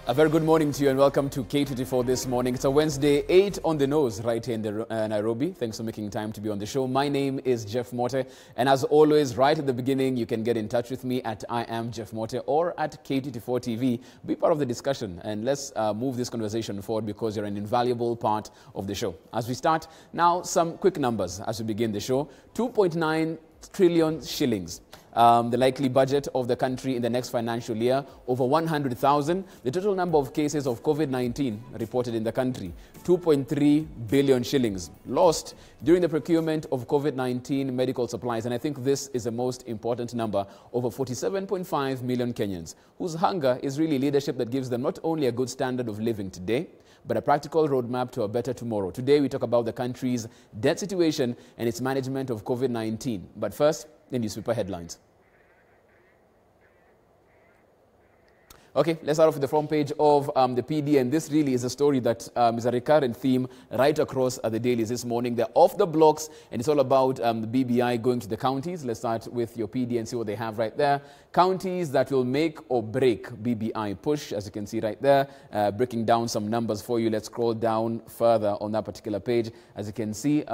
A very good morning to you and welcome to K24 this morning. It's a Wednesday, 8 on the nose right here in Nairobi. Thanks for making time to be on the show. My name is Jeff Morte, and as always, right at the beginning, you can get in touch with me at I am Jeff Morte or at K24 TV. Be part of the discussion and let's move this conversation forward because you're an invaluable part of the show. As we start, now some quick numbers as we begin the show. 2.9 trillion shillings. The likely budget of the country in the next financial year, over 100,000. The total number of cases of COVID-19 reported in the country, 2.3 billion shillings lost during the procurement of COVID-19 medical supplies. And I think this is the most important number, over 47.5 million Kenyans, whose hunger is really leadership that gives them not only a good standard of living today, but a practical roadmap to a better tomorrow. Today, we talk about the country's debt situation and its management of COVID-19. But first, the newspaper headlines. Okay, let's start off with the front page of the PD, and this really is a story that is a recurrent theme right across the dailies this morning. They're off the blocks, and it's all about the BBI going to the counties. Let's start with your PD and see what they have right there. Counties that will make or break BBI push, as you can see right there, breaking down some numbers for you. Let's scroll down further on that particular page. As you can see,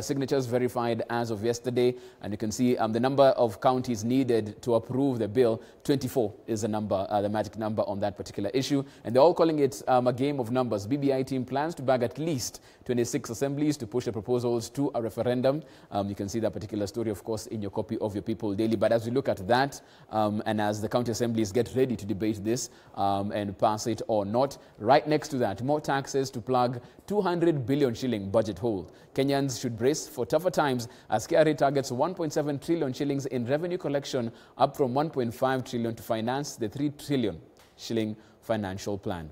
signatures verified as of yesterday, and you can see the number of counties needed to approve the bill. 24 is the number, the magic number on that particular issue, and they're all calling it a game of numbers. BBI team plans to bag at least 26 assemblies to push the proposals to a referendum. You can see that particular story, of course, in your copy of your People Daily. But as we look at that, and as the county assemblies get ready to debate this and pass it or not, right next to that, more taxes to plug 200 billion shilling budget hole. Kenyans should brace for tougher times as KRA targets 1.7 trillion shillings in revenue collection, up from 1.5 trillion to finance the 3 trillion shilling financial plan.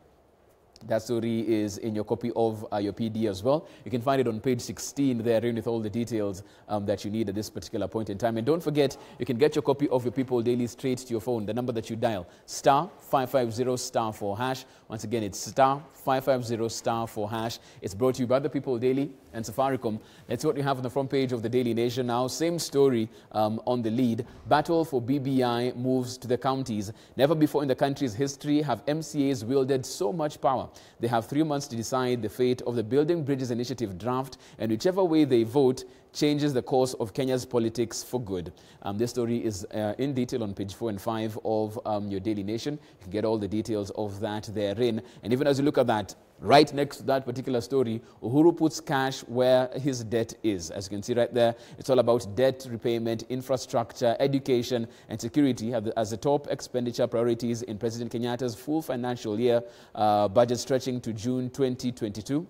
That story is in your copy of your PD as well. You can find it on page 16 there, with all the details that you need at this particular point in time. And don't forget, you can get your copy of your People Daily straight to your phone. The number that you dial, star 550 star 4 hash. Once again, it's star 550 star 4 hash. It's brought to you by the People Daily and Safaricom. Let's see what you have on the front page of the Daily Nation now. Same story on the lead. Battle for BBI moves to the counties. Never before in the country's history have MCAs wielded so much power. They have 3 months to decide the fate of the Building Bridges Initiative draft, and whichever way they vote changes the course of Kenya's politics for good. This story is in detail on page 4 and 5 of your Daily Nation. You can get all the details of that therein. And even as you look at that, right next to that particular story, Uhuru puts cash where his debt is. As you can see right there, it's all about debt repayment, infrastructure, education, and security as the top expenditure priorities in President Kenyatta's full financial year budget stretching to June 2022.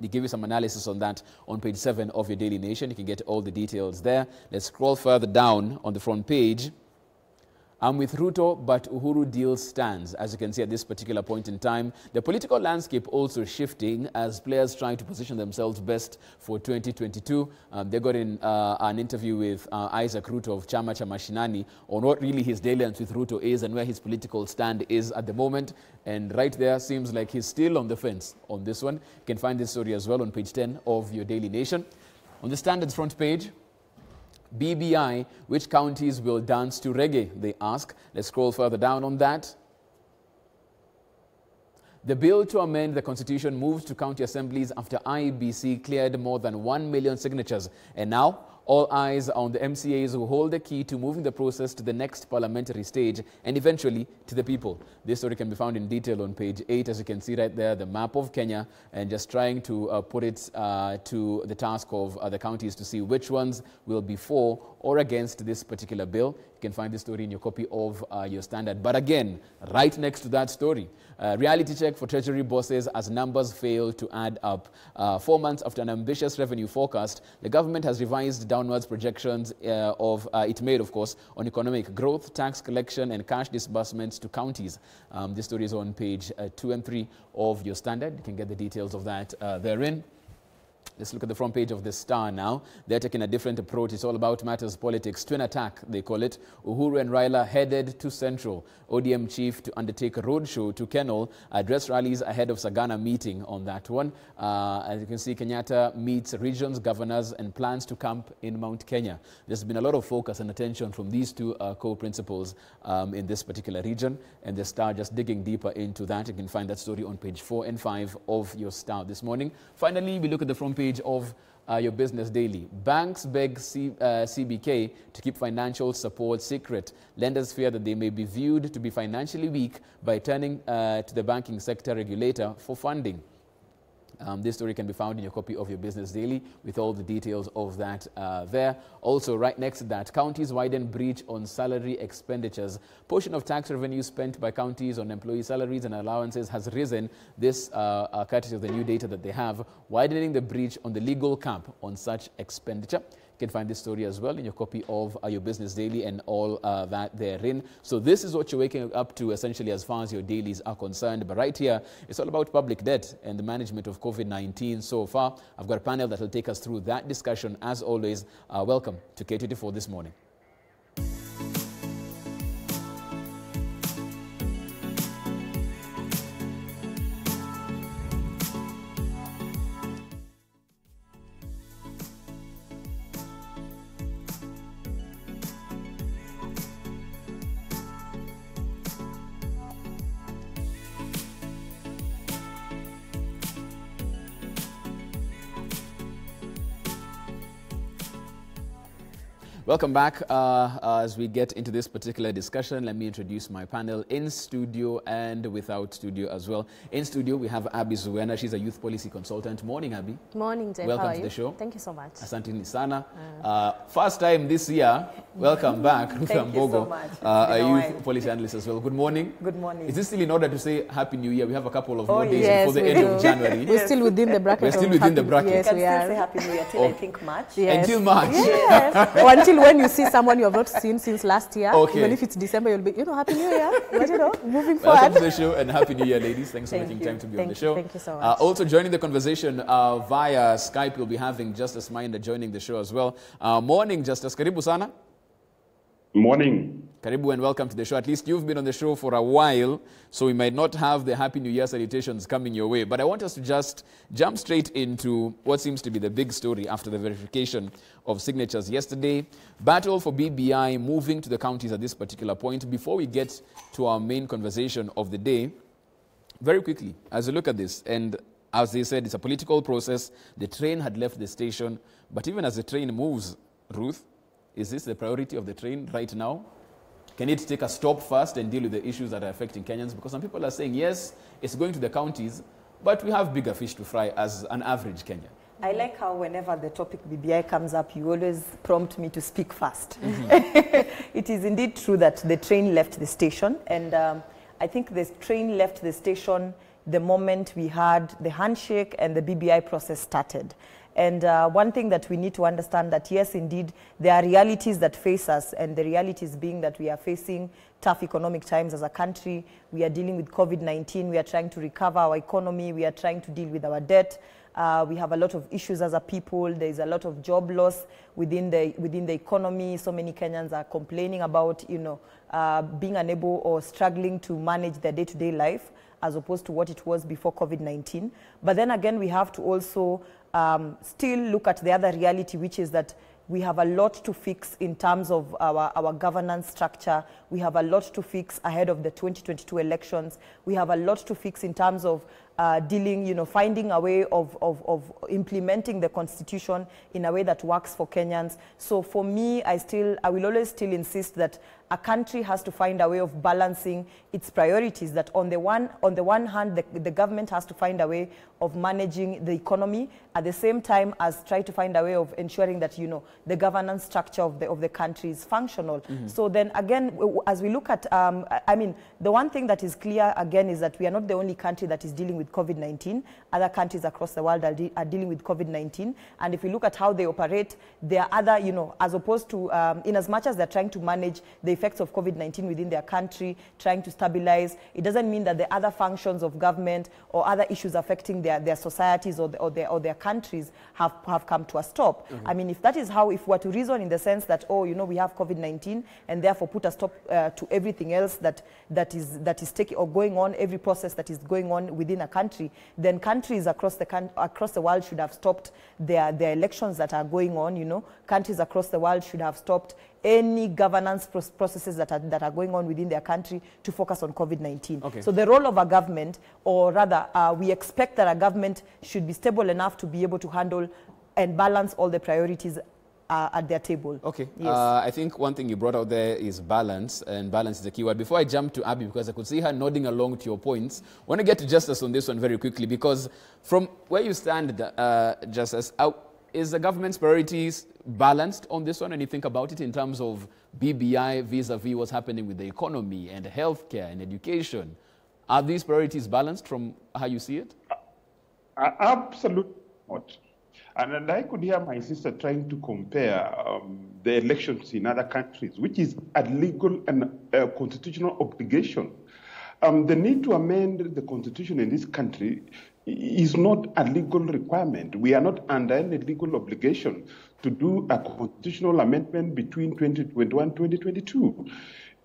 They give you some analysis on that on page 7 of your Daily Nation. You can get all the details there. Let's scroll further down on the front page. I'm with Ruto, but Uhuru deal stands. As you can see at this particular point in time, the political landscape also shifting as players trying to position themselves best for 2022. They got in an interview with Isaac Ruto of Chama Cha Mashinani on what really his dalliance with Ruto is and where his political stand is at the moment. And right there seems like he's still on the fence on this one. You can find this story as well on page 10 of your Daily Nation. On the Standard's front page, BBI, which counties will dance to reggae, they ask. Let's scroll further down on that. The bill to amend the constitution moves to county assemblies after IEBC cleared more than 1 million signatures. And now, all eyes on the MCAs who hold the key to moving the process to the next parliamentary stage and eventually to the people. This story can be found in detail on page 8, as you can see right there, the map of Kenya, and just trying to put it to the task of the counties to see which ones will be for or against this particular bill. You can find this story in your copy of your Standard. But again, right next to that story, reality check for Treasury bosses as numbers fail to add up. 4 months after an ambitious revenue forecast, the government has revised downwards projections it made, of course, on economic growth, tax collection, and cash disbursements to counties. This story is on page 2 and 3 of your Standard. You can get the details of that therein. Let's look at the front page of the Star now. They're taking a different approach. It's all about matters politics. Twin attack, they call it. Uhuru and Raila headed to Central. ODM chief to undertake a roadshow to Kenol. Address rallies ahead of Sagana meeting on that one. As you can see, Kenyatta meets regions, governors, and plans to camp in Mount Kenya. There's been a lot of focus and attention from these two co-principals in this particular region. And the Star just digging deeper into that. You can find that story on page 4 and 5 of your Star this morning. Finally, we look at the front page of your Business Daily. Banks beg CBK to keep financial support secret. Lenders fear that they may be viewed to be financially weak by turning to the banking sector regulator for funding. This story can be found in your copy of your Business Daily with all the details of that there. Also, right next to that, counties widen breach on salary expenditures. Portion of tax revenue spent by counties on employee salaries and allowances has risen. This courtesy of the new data that they have, widening the breach on the legal cap on such expenditure. You can find this story as well in your copy of your Business Daily and all that therein. So this is what you're waking up to essentially as far as your dailies are concerned. But right here, it's all about public debt and the management of COVID-19 so far. I've got a panel that will take us through that discussion. As always, welcome to K24 this morning. Welcome back. As we get into this particular discussion, let me introduce my panel in studio and without studio as well. In studio, we have Abby Zuena. She's a youth policy consultant. Morning, Abby. Morning, Jeff. Welcome How are to you? the show. Thank you so much. Asante Nisana. First time this year. Welcome back, Ruth Thank you so Ambogo, much. a youth policy analyst as well. Good morning. Good morning. Is this still in order to say Happy New Year? We have a couple of more days yes, before the we end do. of January. We're still within the bracket. We're still of within the happy- bracket. Yes, You can we still are. say Happy New Year till I think March. Yes. Until March. Yes. Or until when you see someone you have not seen since last year. Okay. Even if it's December, you'll be, Happy New Year. But, moving Welcome to forward. the show and Happy New Year, ladies. Thanks for Thank making you. time to be on the show. Thank you so much. Also joining the conversation via Skype, we'll be having Justice Minder joining the show as well. Morning, Justice. Karibu sana. Morning. Karibu and welcome to the show. At least you've been on the show for a while, so we might not have the Happy New Year salutations coming your way. But I want us to just jump straight into what seems to be the big story after the verification of signatures yesterday. Battle for BBI moving to the counties at this particular point. Before we get to our main conversation of the day, very quickly, as we look at this, and as they said, it's a political process. The train had left the station, but even as the train moves, Ruth, is this the priority of the train right now? Can it take a stop first and deal with the issues that are affecting Kenyans? Because some people are saying, yes, it's going to the counties, but we have bigger fish to fry as an average Kenyan. I like how whenever the topic BBI comes up, you always prompt me to speak fast. It is indeed true that the train left the station, and I think the train left the station the moment we had the handshake and the BBI process started. And one thing that we need to understand that, yes, indeed, there are realities that face us, and the realities being that we are facing tough economic times as a country. We are dealing with COVID-19. We are trying to recover our economy. We are trying to deal with our debt. We have a lot of issues as a people. There is a lot of job loss within the economy. So many Kenyans are complaining about, being unable or struggling to manage their day-to-day life as opposed to what it was before COVID-19. But then again, we have to also still look at the other reality, which is that we have a lot to fix in terms of our governance structure. We have a lot to fix ahead of the 2022 elections. We have a lot to fix in terms of finding a way of implementing the constitution in a way that works for Kenyans. So for me, I will always still insist that a country has to find a way of balancing its priorities, that on the one hand, the government has to find a way of managing the economy at the same time as try to find a way of ensuring that, the governance structure of the country is functional. So then again, as we look at, the one thing that is clear again is that we are not the only country that is dealing with with COVID-19. Other countries across the world are dealing with COVID-19. And if you look at how they operate, there are other, as opposed to, in as much as they're trying to manage the effects of COVID-19 within their country, trying to stabilize, it doesn't mean that the other functions of government or other issues affecting their societies or their countries have come to a stop. I mean, if that is how, if we're to reason in the sense that, we have COVID-19 and therefore put a stop to everything else that is taking or going on, every process that is going on within a country, then countries across the world should have stopped their elections that are going on. Countries across the world should have stopped any governance processes that are going on within their country to focus on COVID-19. Okay. So the role of a government, or rather, we expect that a government should be stable enough to be able to handle and balance all the priorities at their table. Okay. Yes. I think one thing you brought out there is balance, and balance is the key word. Before I jump to Abby, because I could see her nodding along to your points, I want to get to Justice on this one very quickly, because from where you stand, Justice, is the government's priorities balanced on this one? And you think about it in terms of BBI vis-a-vis what's happening with the economy and healthcare and education. Are these priorities balanced from how you see it? Absolutely not. And I could hear my sister trying to compare the elections in other countries, which is a legal and constitutional obligation. The need to amend the constitution in this country is not a legal requirement. We are not under any legal obligation to do a constitutional amendment between 2021 and 2022.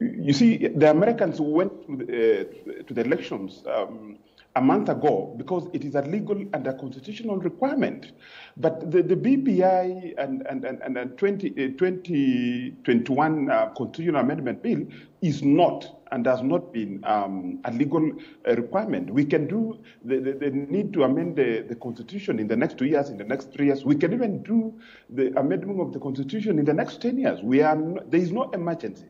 You see, the Americans went to the elections a month ago because it is a legal and a constitutional requirement. But the BBI and 2021 constitutional amendment bill is not and has not been a legal requirement. We can do the need to amend the constitution in the next 2 years, in the next 3 years. We can even do the amendment of the constitution in the next 10 years. There is no emergency.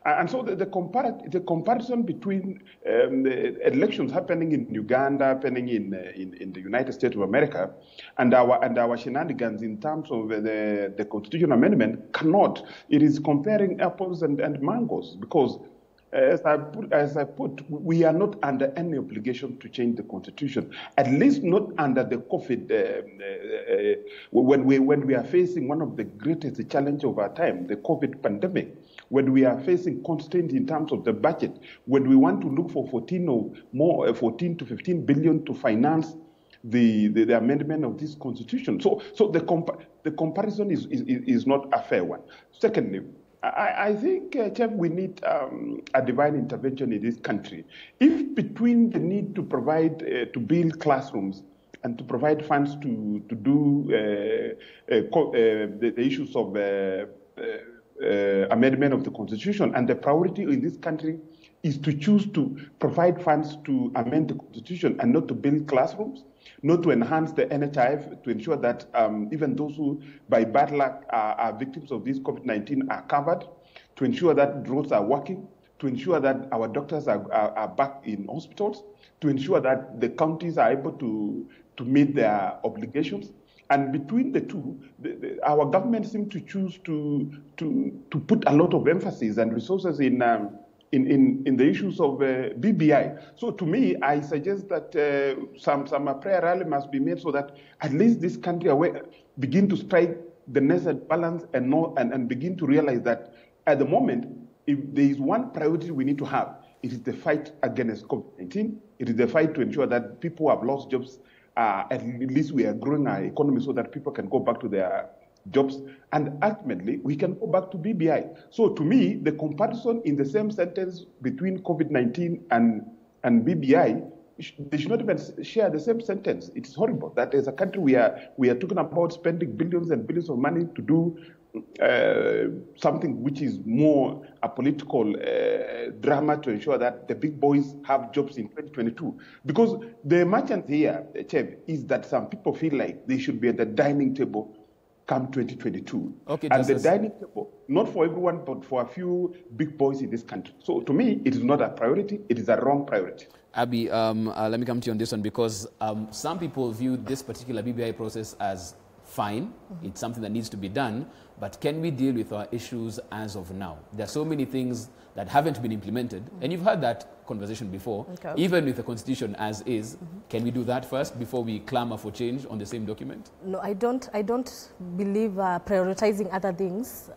And so the comparison between the elections happening in Uganda, happening in the United States of America, and our shenanigans in terms of the constitutional amendment cannot. It is comparing apples and mangoes, because as I put, we are not under any obligation to change the constitution, at least not under the COVID, when we are facing one of the greatest challenges of our time, the COVID pandemic, when we are facing constraints in terms of the budget, when we want to look for 14 to 15 billion to finance the amendment of this constitution. So the comparison is not a fair one. Secondly, I think, Chef, we need a divine intervention in this country. If between the need to provide, to build classrooms and to provide funds to do the issues of amendment of the Constitution, and the priority in this country is to choose to provide funds to amend the Constitution and not to build classrooms, not to enhance the NHIF to ensure that even those who, by bad luck, are victims of this COVID-19 are covered, to ensure that roads are working, to ensure that our doctors are back in hospitals, to ensure that the counties are able to meet their obligations. And between the two, our government seems to choose to put a lot of emphasis and resources in the issues of BBI. So to me, I suggest that some prayer rally must be made so that at least this country begin to strike the necessary balance and begin to realize that at the moment, if there is one priority we need to have, it is the fight against COVID-19. It is the fight to ensure that people who have lost jobs, at least we are growing our economy so that people can go back to their jobs, and ultimately we can go back to BBI. So to me, the comparison in the same sentence between COVID-19 and BBI, they should not even share the same sentence. It is horrible that as a country we are talking about spending billions and billions of money to do something which is more a political drama to ensure that the big boys have jobs in 2022. Because the merchant here, Chef, is that some people feel like they should be at the dining table come 2022. Okay, and the dining table, not for everyone, but for a few big boys in this country. So to me, it is not a priority. It is a wrong priority. Abby, let me come to you on this one, because some people view this particular BBI process as fine. It's something that needs to be done. but can we deal with our issues as of now? There are so many things that haven't been implemented, and you've had that conversation before, even with the constitution as is. Can we do that first before we clamor for change on the same document? No, I don't believe prioritizing other things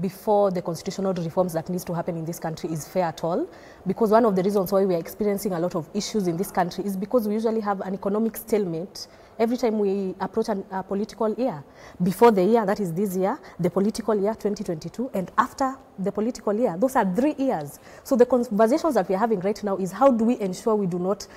before the constitutional reforms that needs to happen in this country is fair at all, because one of the reasons why we are experiencing a lot of issues in this country is because we usually have an economic stalemate every time we approach a political year. Before the year, that is this year, the political year 2022, and after the political year, those are 3 years. So the conversations that we are having right now is how do we ensure we do not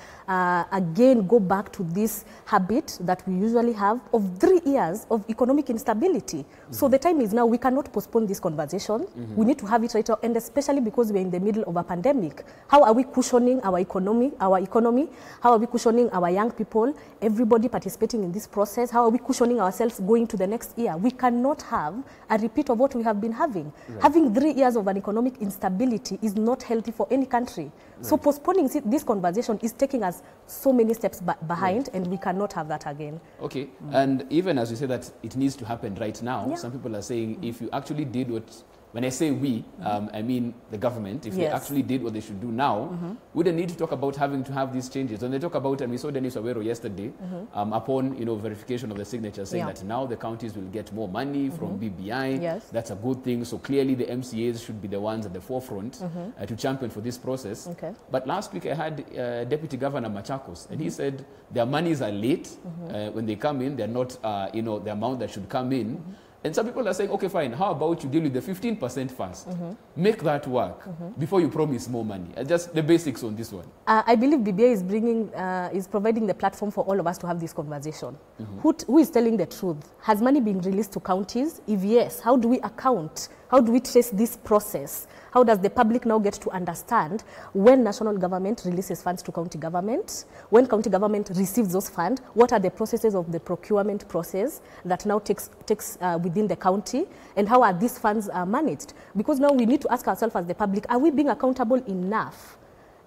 again go back to this habit that we usually have of 3 years of economic instability. So the time is now. We cannot postpone this conversation. We need to have it right now, and especially because we are in the middle of a pandemic. How are we cushioning our economy? How are we cushioning our young people? Everybody participating in this process. How are we cushioning ourselves going to the next year? We cannot have a repeat of what we have been having. Having 3 years of an economic instability is not healthy for any country. So postponing this conversation is taking us so many steps behind, and we cannot have that again. Okay, and even as you say that it needs to happen right now, some people are saying if you actually did what, when I say we, I mean the government, if they actually did what they should do now, we don't need to talk about having to have these changes. When they talk about, and we saw Dennis Awero yesterday, upon verification of the signature saying that now the counties will get more money from BBI. That's a good thing. So clearly the MCAs should be the ones at the forefront to champion for this process. But last week I had Deputy Governor Machakos, and he said their monies are late. When they come in, they're not the amount that should come in. And some people are saying, okay, fine, how about you deal with the 15% first? Make that work before you promise more money. Just the basics on this one. I believe BBI is providing the platform for all of us to have this conversation. Who is telling the truth? Has money been released to counties? If yes, how do we account? How do we trace this process? How does the public now get to understand when national government releases funds to county government? When county government receives those funds, what are the processes of the procurement process that now takes within the county? And how are these funds managed? Because now we need to ask ourselves as the public, are we being accountable enough?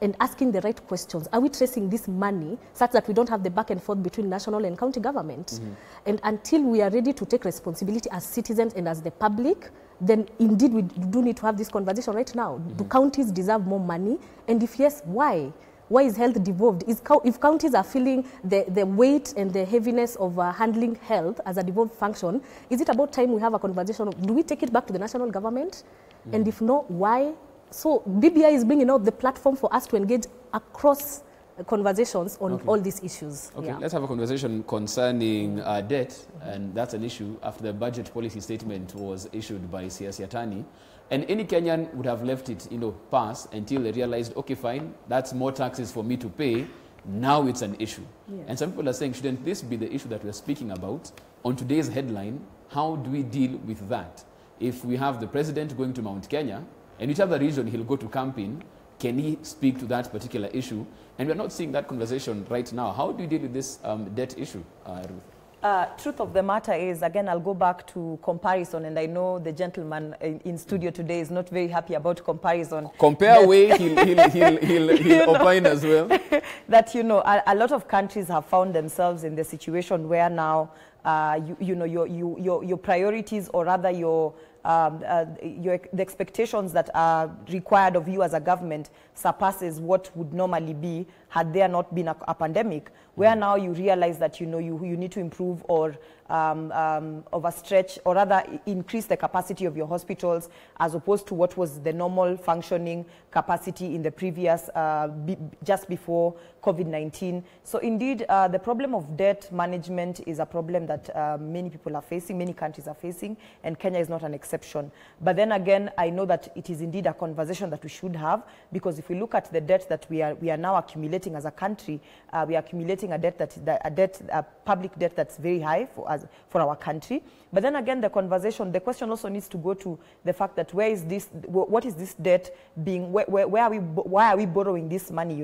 And asking the right questions. Are we tracing this money such that we don't have the back and forth between national and county government? And until we are ready to take responsibility as citizens and as the public, then indeed we do need to have this conversation right now. Do counties deserve more money? And if yes, why? Why is health devolved? If counties are feeling the weight and the heaviness of handling health as a devolved function, is it about time we have a conversation of, do we take it back to the national government? And if not, why? So BBI is bringing out the platform for us to engage across conversations on all these issues. Okay, let's have a conversation concerning debt, and that's an issue after the budget policy statement was issued by Siasi Atani. And any Kenyan would have left it, pass until they realized, okay, fine, that's more taxes for me to pay. Now it's an issue. And some people are saying, shouldn't this be the issue that we're speaking about? On today's headline, how do we deal with that? If we have the president going to Mount Kenya, and whichever region he'll go to camp in, can he speak to that particular issue? And we're not seeing that conversation right now. How do you deal with this debt issue, Ruth? Truth of the matter is, again, I'll go back to comparison, and I know the gentleman in studio today is not very happy about comparison. Compare away, he'll opine as well. That, a lot of countries have found themselves in the situation where now, your priorities, or rather the expectations that are required of you as a government surpasses what would normally be had there not been a pandemic, where now you realize that you need to improve or overstretch, or rather increase the capacity of your hospitals as opposed to what was the normal functioning capacity in the previous, just before COVID-19. So indeed, the problem of debt management is a problem that many people are facing, many countries are facing, and Kenya is not an exception. But then again, I know that it is indeed a conversation that we should have, because if we look at the debt that we are now accumulating as a country, we are accumulating a public debt that's very high for our country. But then again, the question also needs to go to the fact that what is this debt being, why are we borrowing this money,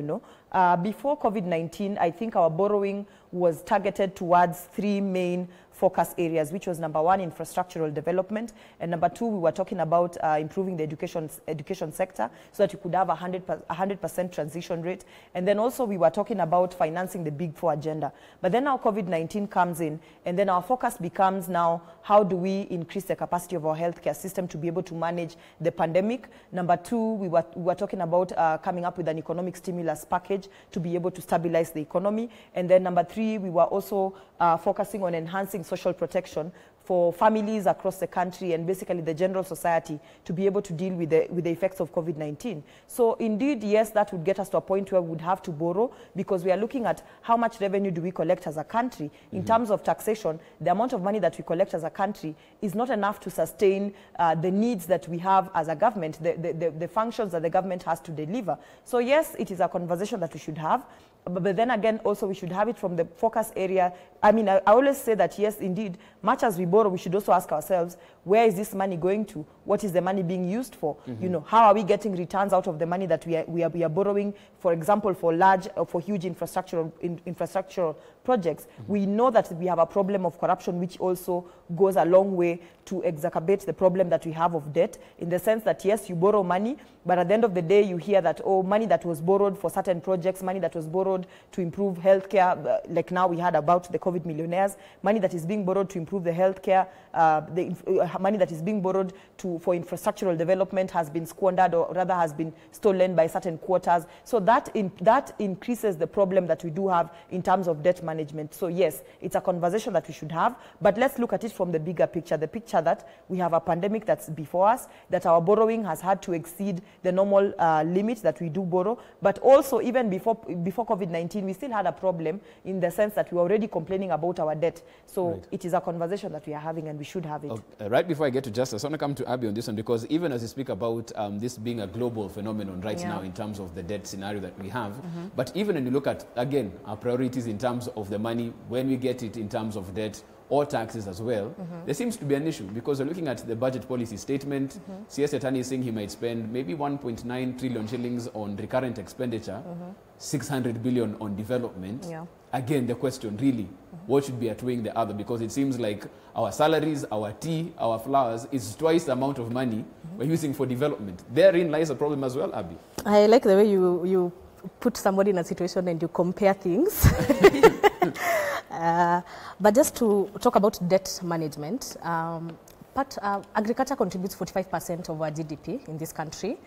Before COVID-19, I think our borrowing was targeted towards 3 main focus areas, which was number 1, infrastructural development, and number 2, we were talking about improving the education sector so that you could have 100% transition rate. And then also we were talking about financing the Big Four agenda. But then now COVID-19 comes in, and then our focus becomes now, how do we increase the capacity of our healthcare system to be able to manage the pandemic? Number 2, we were talking about coming up with an economic stimulus package to be able to stabilize the economy. And then number 3, we were also focusing on enhancing social protection for families across the country and basically the general society to be able to deal with the effects of COVID-19. So indeed, yes, that would get us to a point where we would have to borrow, because we are looking at how much revenue do we collect as a country. In terms of taxation, the amount of money that we collect as a country is not enough to sustain the needs that we have as a government, the functions that the government has to deliver. So yes, it is a conversation that we should have. But then again, also we should have it from the focus area. I mean, I always say that, yes, indeed, much as we borrow, we should also ask ourselves, where is this money going to? What is the money being used for? You know, how are we getting returns out of the money that we are borrowing, for example, for huge infrastructural projects? We know that we have a problem of corruption, which also goes a long way to exacerbate the problem that we have of debt, in the sense that, yes, you borrow money, but at the end of the day, you hear that, oh, money that was borrowed for certain projects, money that was borrowed to improve healthcare, like now we had about the COVID millionaires, money that is being borrowed to improve the healthcare, money that is being borrowed for infrastructural development has been squandered, or rather has been stolen by certain quarters. So that increases the problem that we do have in terms of debt management. So yes, it's a conversation that we should have, but let's look at it from the bigger picture, the picture that we have a pandemic that's before us, that our borrowing has had to exceed the normal limit that we do borrow, but also even before COVID-19, we still had a problem in the sense that we were already complaining about our debt. So it is a conversation that we are having, and we should have it. Okay. Right before I get to Justice, I want to come to Abby on this one, because even as you speak about this being a global phenomenon right now in terms of the debt scenario that we have, but even when you look at, again, our priorities in terms of the money, when we get it in terms of debt, or taxes as well, there seems to be an issue, because we're looking at the budget policy statement. CS Etani is saying he might spend maybe 1.9 trillion shillings on recurrent expenditure, 600 billion on development. Again, the question really, what should be outweighing the other? Because it seems like our salaries, our tea, our flowers is twice the amount of money we're using for development. Therein lies a problem as well, Abby. I like the way you put somebody in a situation and you compare things. But just to talk about debt management, agriculture contributes 45% of our GDP in this country.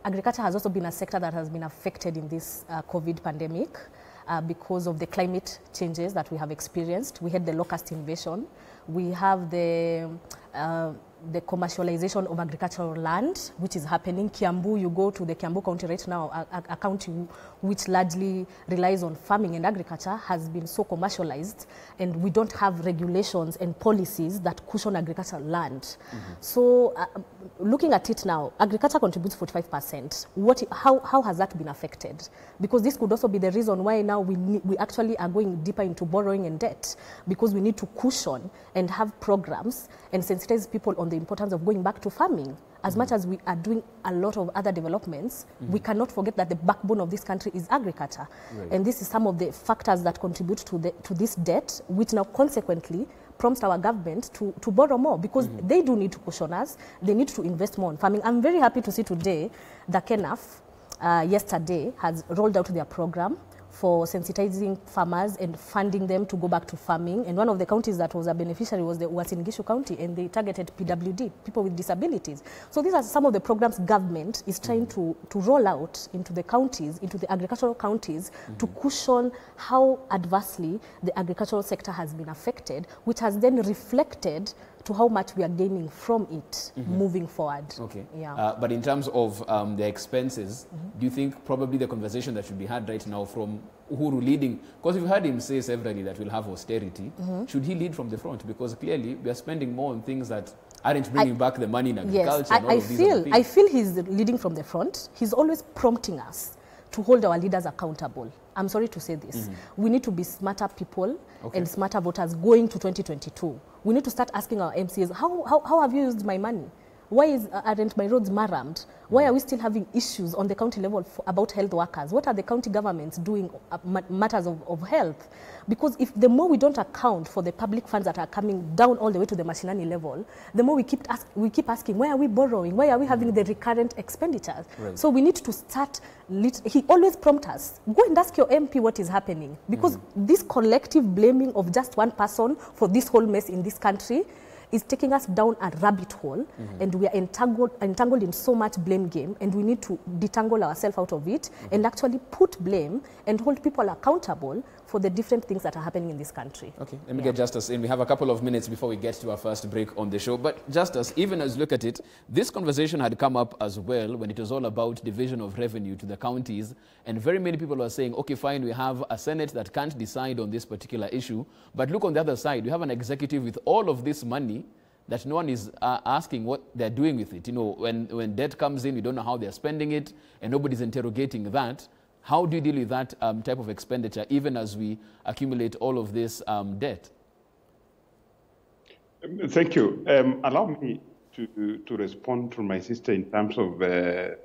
Agriculture has also been a sector that has been affected in this COVID pandemic because of the climate changes that we have experienced. We had the locust invasion. We have the commercialization of agricultural land, which is happening. Kiambu, you go to the Kiambu County right now, a county which largely relies on farming and agriculture, has been so commercialized, and we don't have regulations and policies that cushion agricultural land. So looking at it now, agriculture contributes 45%. How has that been affected? Because this could also be the reason why now we actually are going deeper into borrowing and debt, because we need to cushion and have programs and sensitize people on the importance of going back to farming. As much as we are doing a lot of other developments, we cannot forget that the backbone of this country is agriculture. And this is some of the factors that contribute to this debt, which now consequently prompts our government to borrow more, because they do need to cushion us. They need to invest more in farming. I'm very happy to see today the KENAF yesterday has rolled out their program for sensitizing farmers and funding them to go back to farming. And one of the counties that was a beneficiary was the Uasin Gishu County, and they targeted PWD, people with disabilities. So these are some of the programs government is trying to roll out into the counties, into the agricultural counties, to cushion how adversely the agricultural sector has been affected, which has then reflected to how much we are gaining from it moving forward. Okay. Yeah. But in terms of the expenses, do you think probably the conversation that should be had right now from Uhuru leading, because we've heard him say severally that we'll have austerity, should he lead from the front? Because clearly we are spending more on things that aren't bringing back the money in agriculture. Yes, I feel he's leading from the front. He's always prompting us to hold our leaders accountable. I'm sorry to say this. We need to be smarter people and smarter voters going to 2022. We need to start asking our MCAs, how have you used my money? Why aren't my roads marramed? Why are we still having issues on the county level about health workers? What are the county governments doing matters of health? Because if the more we don't account for the public funds that are coming down all the way to the mashinani level, the more we keep asking, why are we borrowing? Why are we having the recurrent expenditures? Right. So we need to start, he always prompts us, go and ask your MP what is happening. Because this collective blaming of just one person for this whole mess in this country is taking us down a rabbit hole, and we are entangled in so much blame game, and we need to detangle ourselves out of it and actually put blame and hold people accountable for the different things that are happening in this country. Okay, let me get Justice in. We have a couple of minutes before we get to our first break on the show. But Justice, even as you look at it, this conversation had come up as well when it was all about division of revenue to the counties. And very many people are saying, okay, fine, we have a Senate that can't decide on this particular issue. But look on the other side, we have an executive with all of this money that no one is asking what they're doing with it. You know, when debt comes in, we don't know how they're spending it, and nobody's interrogating that. How do you deal with that type of expenditure, even as we accumulate all of this debt? Thank you. Allow me to respond to my sister in terms of the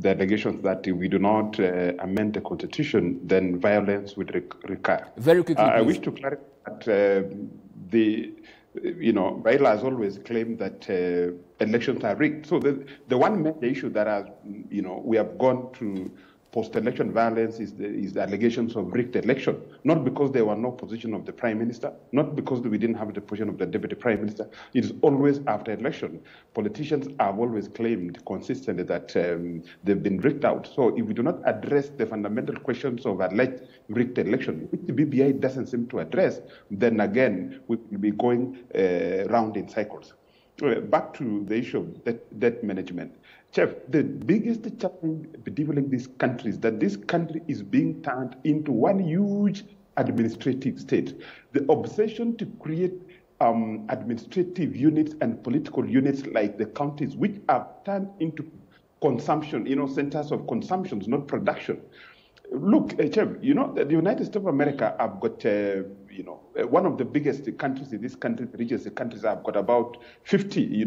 allegations that if we do not amend the Constitution, then violence would recur. Very quickly, I wish to clarify that Raila has always claimed that elections are rigged. So the one major issue that we have gone to post-election violence is the allegations of rigged election, not because there were no position of the Prime Minister, not because we didn't have the position of the Deputy Prime Minister. It is always after election. Politicians have always claimed consistently that they've been rigged out. So if we do not address the fundamental questions of alleged rigged election, which the BBI doesn't seem to address, then again, we will be going round in cycles. Back to the issue of debt management. Chef, the biggest challenge bedeviling this country is that this country is being turned into one huge administrative state. The obsession to create administrative units and political units like the counties, which are turned into consumption, centers of consumption, not production. Look, Chef, the United States of America have got, one of the biggest countries in this country, the richest countries, have got about 50,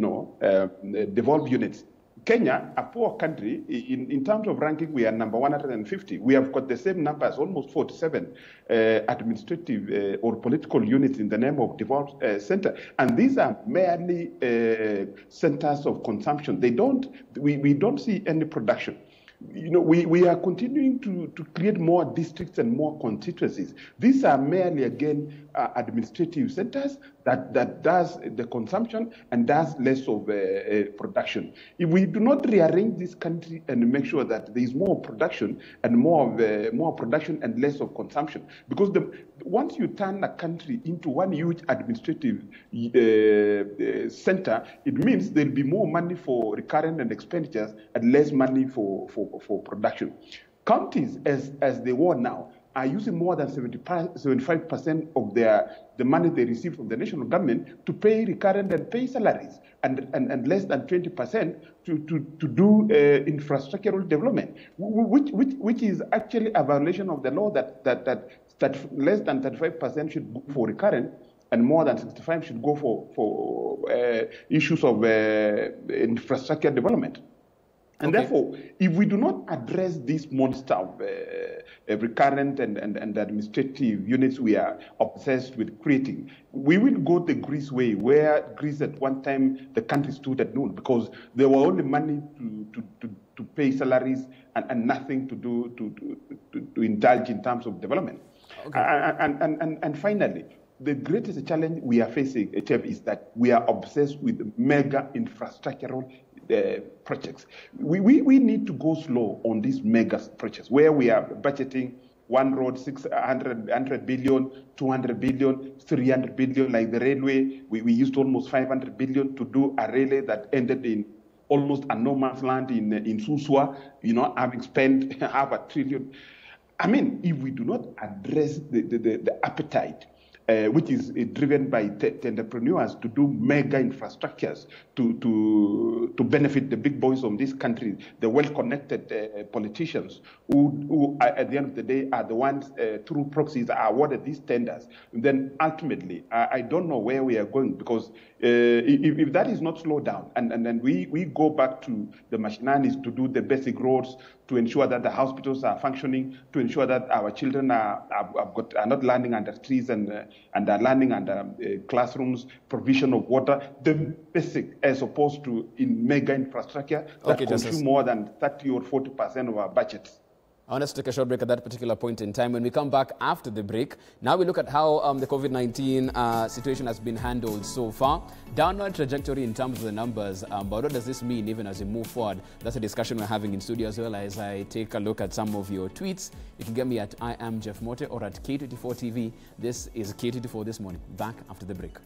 devolved units. Kenya, a poor country, in terms of ranking, we are number 150. We have got the same numbers, almost 47 administrative or political units in the name of devolved center. And these are merely centers of consumption. We don't see any production. We are continuing to create more districts and more constituencies. These are merely, again, administrative centers that does the consumption and does less of production. If we do not rearrange this country and make sure that there is more production and more production and less of consumption, because once you turn a country into one huge administrative center, it means there'll be more money for recurrent and expenditures and less money for production. Counties, as they were now, are using more than 75% of the money they receive from the national government to pay recurrent and pay salaries, and less than 20% to do infrastructural development, which is actually a violation of the law that less than 35% should go for recurrent and more than 65% should go for issues of infrastructure development. And therefore, if we do not address this monster of recurrent and administrative units we are obsessed with creating, we will go the Greece way, where Greece at one time the country stood at null because there were only money to pay salaries and nothing to do to indulge in terms of development. And finally, the greatest challenge we are facing, Chef, is that we are obsessed with mega infrastructural projects. We need to go slow on these mega projects where we are budgeting one road 100 billion, 200 billion, 300 billion, like the railway. We used almost 500 billion to do a railway that ended in almost a no man's land in Suswa, having spent half $1 trillion. I mean, if we do not address the appetite which is driven by entrepreneurs to do mega infrastructures to benefit the big boys of this country, the well-connected politicians who at the end of the day are the ones through proxies are awarded these tenders. And then ultimately, I don't know where we are going, because if that is not slowed down, and then we go back to the machinanis to do the basic roads, to ensure that the hospitals are functioning, to ensure that our children are not learning under trees and are learning under classrooms, provision of water, the basic, as opposed to in mega infrastructure that consume more than 30 or 40% of our budgets. I want us to take a short break at that particular point in time. When we come back after the break, now we look at how the COVID-19 situation has been handled so far. Downward trajectory in terms of the numbers, but what does this mean even as we move forward? That's a discussion we're having in studio, as well as I take a look at some of your tweets. You can get me at I am Jeff Mote or at K24 TV. This is K24 This Morning. Back after the break.